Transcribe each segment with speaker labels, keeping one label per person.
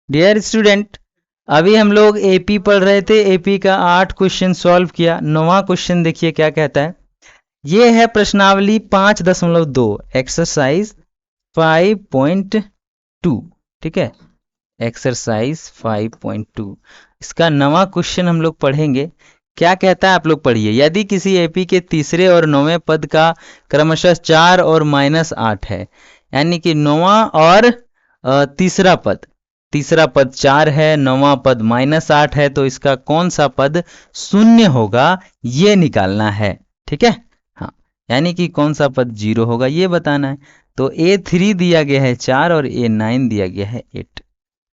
Speaker 1: Dear student, अभी हम लोग एपी पढ़ रहे थे। एपी का 8 क्वेश्चन सॉल्व किया। 9वां क्वेश्चन देखिए क्या कहता है। ये है प्रश्नावली 5.2 एक्सरसाइज 5.2। ठीक है, एक्सरसाइज 5.2 इसका 9वां क्वेश्चन हम लोग पढ़ेंगे। क्या कहता है आप लोग पढ़िए। यदि किसी एपी के तीसरे और 9वें पद का क्रमशः 4 और -8 है, यानी कि 9वां और तीसरा पद 4 है, 9वां पद -8 है, तो इसका कौन सा पद शून्य होगा ये निकालना है। ठीक है, हाँ, यानी कि कौन सा पद 0 होगा ये बताना है। तो A3 दिया गया है 4 और A9 दिया गया है 8।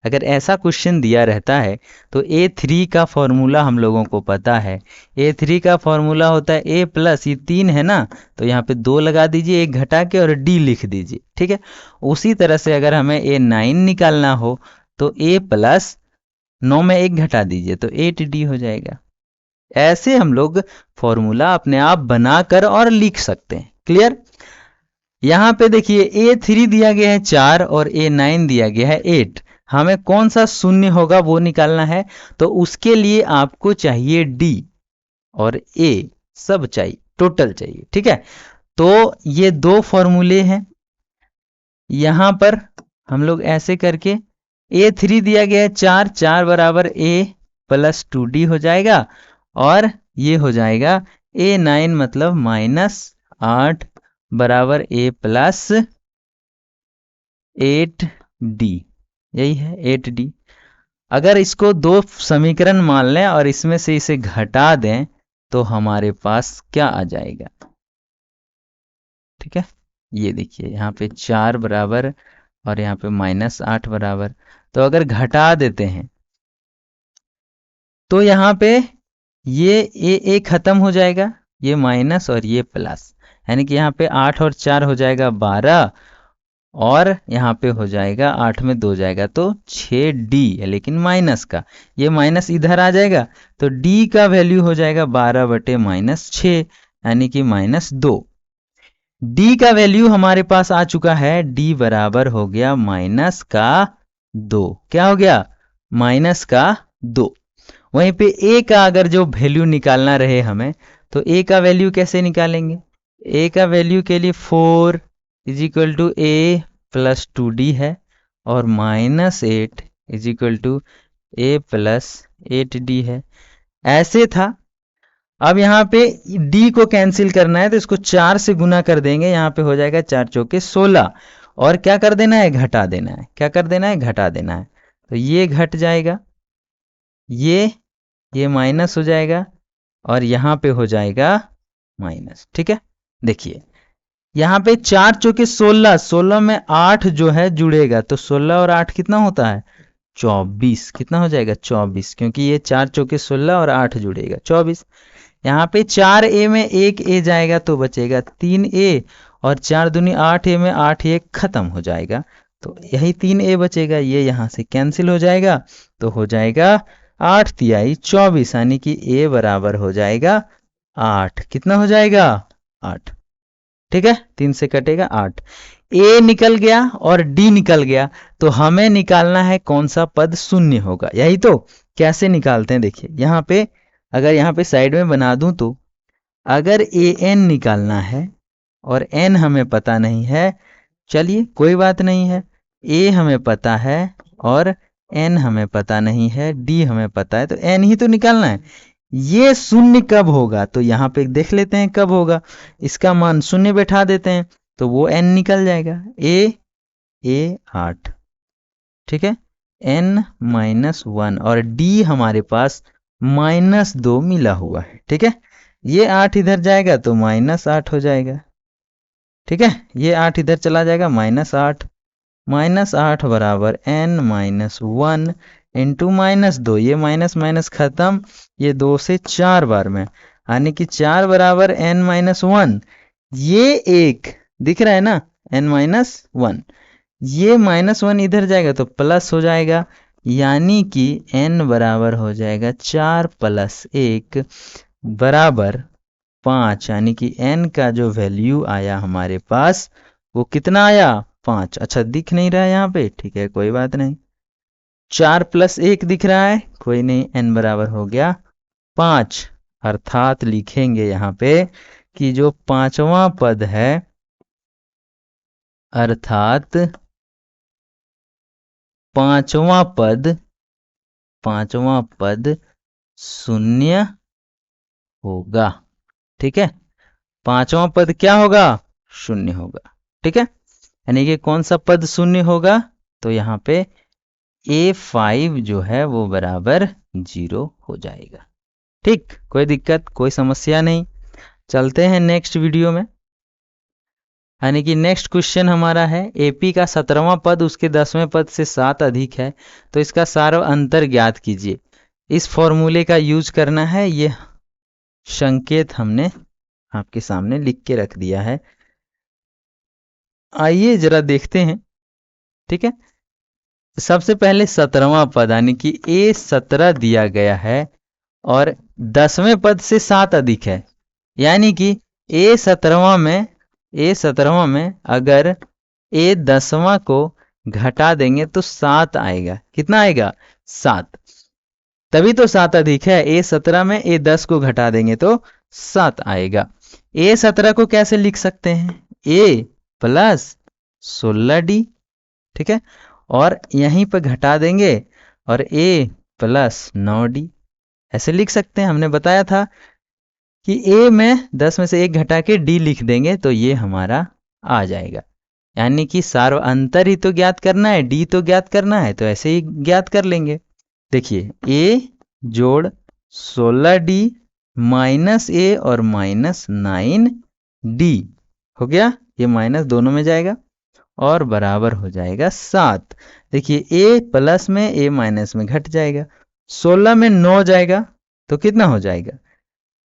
Speaker 1: अगर ऐसा क्वेश्चन दिया रहता है तो A3 का फॉर्मूला हम लोगों को पता है। A3 का फॉर्मूला होता है A+, ये 3 है ना, तो यहाँ पे 2 लगा दीजिए, एक घटा के और D लिख दीजिए। ठीक है, उसी तरह से अगर हमें A9 निकालना हो तो A+ 9 में 1 घटा दीजिए तो 8D हो जाएगा। ऐसे हम लोग फॉर्मूला अपने आप बनाकर और लिख सकते हैं। क्लियर। यहाँ पे देखिए A3 दिया गया है 4 और A9 दिया गया है 8। हमें कौन सा शून्य होगा वो निकालना है। तो उसके लिए आपको चाहिए D और A, सब चाहिए, टोटल चाहिए। ठीक है, तो ये दो फॉर्मूले हैं। यहां पर हम लोग ऐसे करके A3 दिया गया है 4, 4 बराबर A+2D हो जाएगा, और ये हो जाएगा A9 मतलब -8 बराबर A+8D, यही है 8D। अगर इसको दो समीकरण मान लें और इसमें से इसे घटा दें तो हमारे पास क्या आ जाएगा। ठीक है, ये देखिए यहाँ पे 4 बराबर और यहाँ पे -8 बराबर। तो अगर घटा देते हैं तो यहाँ पे ये ए खत्म हो जाएगा, ये माइनस और ये प्लस, यानी कि यहाँ पे 8 और 4 हो जाएगा 12, और यहाँ पे हो जाएगा 8 में 2 जाएगा तो 6D है, लेकिन माइनस का, ये माइनस इधर आ जाएगा तो D का वैल्यू हो जाएगा 12/-6, यानी कि -2। D का वैल्यू हमारे पास आ चुका है। D बराबर हो गया -2। क्या हो गया? -2। वहीं पे A का अगर जो वैल्यू निकालना रहे हमें, तो A का वैल्यू कैसे निकालेंगे। A का वैल्यू के लिए 4 = A+2D है, और -8 = A+8D है। ऐसे था। अब यहाँ पे D को कैंसिल करना है तो इसको 4 से गुना कर देंगे, यहाँ पे हो जाएगा 4 चौके 16, और क्या कर देना है, घटा देना है। क्या कर देना है, घटा देना है। तो ये घट जाएगा, ये माइनस हो जाएगा, और यहाँ पे हो जाएगा माइनस। ठीक है, देखिए यहाँ पे 4 चौके 16, 16 में 8 जो है जुड़ेगा, तो 16 और 8 कितना होता है, 24। कितना हो जाएगा, 24, क्योंकि ये 4 चौके 16 और 8 जुड़ेगा 24। यहाँ पे 4A में 1A जाएगा तो बचेगा 3A, और 4 दूनी 8A में 8A खत्म हो जाएगा, तो यही 3A बचेगा। ये यहाँ से कैंसिल हो जाएगा, तो हो जाएगा 8 तिहाई 24, यानी कि A बराबर हो जाएगा 8। कितना हो जाएगा, 8। ठीक है, 3 से कटेगा 8। A निकल गया और D निकल गया, तो हमें निकालना है कौन सा पद शून्य होगा। यही तो, कैसे निकालते हैं देखिए। यहाँ पे अगर यहाँ पे साइड में बना दूं तो अगर AN निकालना है और N हमें पता नहीं है, चलिए कोई बात नहीं है, A हमें पता है और N हमें पता नहीं है, D हमें पता है, तो N ही तो निकालना है। ये शून्य कब होगा, तो यहाँ पे देख लेते हैं कब होगा। इसका मान शून्य बैठा देते हैं तो वो N निकल जाएगा, A 8। ठीक है, N-1, और D हमारे पास -2 मिला हुआ है। ठीक है, ये 8 इधर जाएगा तो -8 हो जाएगा। ठीक है, ये 8 इधर चला जाएगा, -8, -8 बराबर N-1 इंटू -2, ये माइनस माइनस खत्म, ये 2 से 4 बार में, यानी कि 4 बराबर N-1। ये एक दिख रहा है ना, N-1, ये -1 इधर जाएगा तो प्लस हो जाएगा, यानी कि n बराबर हो जाएगा 4 + 1 बराबर 5, यानी कि n का जो वैल्यू आया हमारे पास वो कितना आया, 5। अच्छा दिख नहीं रहा है यहाँ पे, ठीक है कोई बात नहीं, 4 + 1 दिख रहा है, कोई नहीं, n बराबर हो गया 5। अर्थात लिखेंगे यहाँ पे कि जो पांचवा पद है, अर्थात पांचवा पद शून्य होगा। ठीक है, पांचवा पद क्या होगा? शून्य होगा। ठीक है, यानी कि कौन सा पद शून्य होगा? तो यहाँ पे A5 जो है वो बराबर 0 हो जाएगा। ठीक, कोई दिक्कत, कोई समस्या नहीं। चलते हैं नेक्स्ट वीडियो में। यानी कि नेक्स्ट क्वेश्चन हमारा है AP का 17वां पद उसके 10वें पद से 7 अधिक है, तो इसका सारा अंतर ज्ञात कीजिए। इस फॉर्मूले का यूज करना है, ये संकेत हमने आपके सामने लिख के रख दिया है। आइए जरा देखते हैं। ठीक है, सबसे पहले 17वां पद यानी कि A17 दिया गया है और 10वें पद से 7 अधिक है, यानी कि A17 में अगर A10वां को घटा देंगे तो 7 आएगा। कितना आएगा? 7। तभी तो 7 अधिक है। A17 में A10 को घटा देंगे तो 7 आएगा। A17 को कैसे लिख सकते हैं? A + 16D। ठीक है, और यहीं पर घटा देंगे और A + 9D ऐसे लिख सकते हैं। हमने बताया था कि A में 10 में से 1 घटा के D लिख देंगे तो ये हमारा आ जाएगा। यानी कि सार्व अंतर ही तो ज्ञात करना है, D तो ज्ञात करना है, तो ऐसे ही ज्ञात कर लेंगे। देखिए A जोड़ 16D माइनस A और माइनस 9D हो गया, ये माइनस दोनों में जाएगा और बराबर हो जाएगा 7। देखिए A प्लस में A माइनस में घट जाएगा, 16 में 9 जाएगा तो कितना हो जाएगा?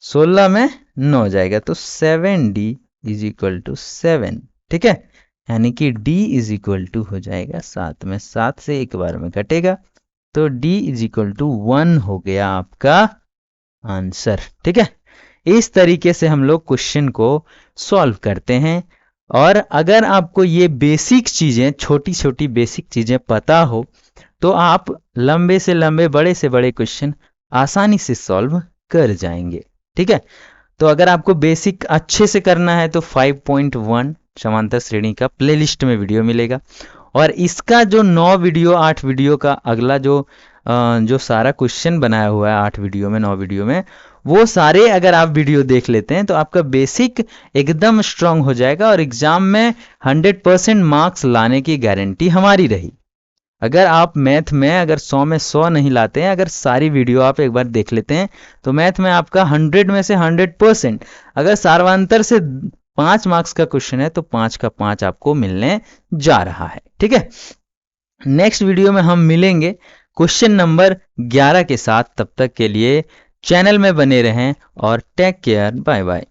Speaker 1: 16 में 9 जाएगा तो 7D = 7। ठीक है, यानी कि D = हो जाएगा 7 में 7 से एक बार में घटेगा तो D = 1 हो गया आपका आंसर। ठीक है, इस तरीके से हम लोग क्वेश्चन को सॉल्व करते हैं। और अगर आपको ये बेसिक चीजें, छोटी छोटी बेसिक चीजें पता हो तो आप लंबे से लंबे, बड़े से बड़े क्वेश्चन आसानी से सॉल्व कर जाएंगे। ठीक है, तो अगर आपको बेसिक अच्छे से करना है तो 5.1 समांतर श्रेणी का प्लेलिस्ट में वीडियो मिलेगा। और इसका जो 9 वीडियो 8 वीडियो का अगला जो सारा क्वेश्चन बनाया हुआ है 8 वीडियो में 9 वीडियो में, वो सारे अगर आप वीडियो देख लेते हैं तो आपका बेसिक एकदम स्ट्रांग हो जाएगा और एग्जाम में 100% मार्क्स लाने की गारंटी हमारी रही। अगर आप मैथ में अगर 100 में 100 नहीं लाते हैं, अगर सारी वीडियो आप एक बार देख लेते हैं तो मैथ में आपका 100 में से 100%, अगर सार्वांतर से 5 मार्क्स का क्वेश्चन है तो 5 का 5 आपको मिलने जा रहा है। ठीक है, नेक्स्ट वीडियो में हम मिलेंगे क्वेश्चन नंबर 11 के साथ। तब तक के लिए चैनल में बने रहें और टेक केयर, बाय बाय।